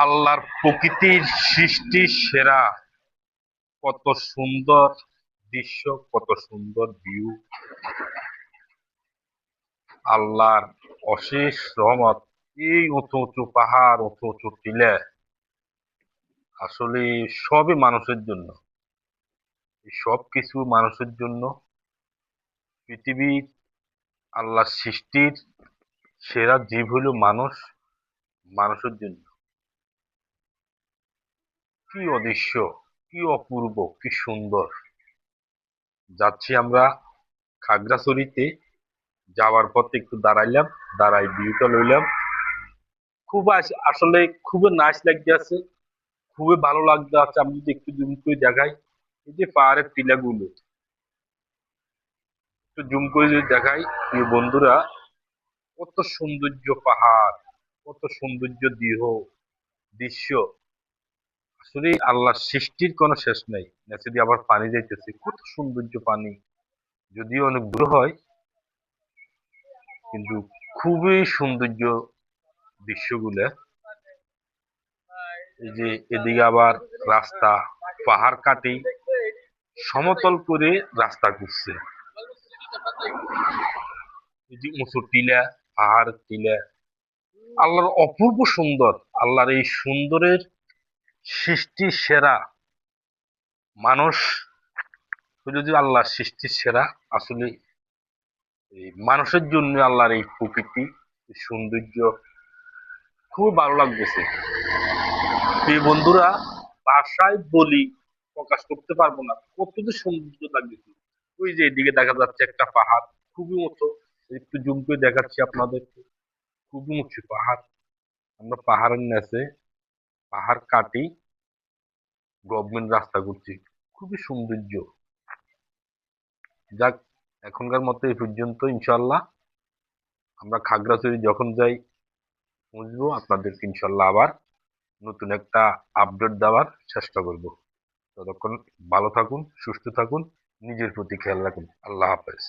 আল্লাহর প্রকৃতির সৃষ্টি সেরা। কত সুন্দর দৃশ্য, কত সুন্দর ভিউ। আল্লাহর অশেষ রহমত। এই উঁচু উঁচু পাহাড়, উঁচু উঁচু টিলা, আসলে সবই মানুষের জন্য। এই সব কিছু মানুষের জন্য। পৃথিবীর আল্লাহর সৃষ্টির সেরা জীব হইল মানুষ। মানুষের জন্য কি অদৃশ্য, কি অপূর্ব, কি সুন্দর। যাচ্ছি আমরা খাগড়াছড়িতে। যাওয়ার পথে একটু দাঁড়াইলাম, দাঁড়াই ভিউটা লইলাম। খুব আসলে খুবই নাইস লাগতে আছে, খুবই ভালো লাগতে আছে। আমি যদি একটু জুম করে দেখাই, এই যে পাহাড়ের টিলাগুলো একটু জুম করে যদি দেখাই, প্রিয় বন্ধুরা, কত সৌন্দর্য পাহাড়, কত সৌন্দর্য দৃশ্য। আসলে আল্লাহর সৃষ্টির কোনো শেষ নাই। নিচে দিয়ে আবার পানি যাইতেছে, কত সৌন্দর্য পানি। যদিও অনেক দূর হয়, কিন্তু খুবই সৌন্দর্য দৃশ্যগুলা। এই যে এদিকে আবার রাস্তা, পাহাড় কাটি সমতল করে রাস্তা করছে। এই যে উঁচু টিলা, পাহাড় টিলা, আল্লাহর অপূর্ব সুন্দর। আল্লাহর এই সুন্দরের সৃষ্টি সেরা মানুষ যদি আল্লাহর সৃষ্টির সেরা। আসলে এই মানুষের জন্য আল্লাহর এই প্রকৃতি, এই সৌন্দর্য খুব ভালো লাগতেছে। প্রিয় বন্ধুরা, ভাষায় বলি প্রকাশ করতে পারবো না কত যে সৌন্দর্য লাগতেছে। ওই যে এদিকে দেখা যাচ্ছে একটা পাহাড়, খুবই উঁচু। একটু জুম করে দেখাচ্ছি আপনাদেরকে, খুবই উঁচু পাহাড়। আমরা পাহাড়ের নিচে পাহাড় কাটি গভর্নমেন্ট রাস্তা করছি, খুবই সৌন্দর্য। যাক, এখনকার মতো এই পর্যন্ত। ইনশাল্লাহ আমরা খাগড়াছড়ি যখন যাই বুঝবো, আপনাদেরকে ইনশাল্লাহ আবার নতুন একটা আপডেট দেওয়ার চেষ্টা করব। ততক্ষণ ভালো থাকুন, সুস্থ থাকুন, নিজের প্রতি খেয়াল রাখুন। আল্লাহ হাফেজ।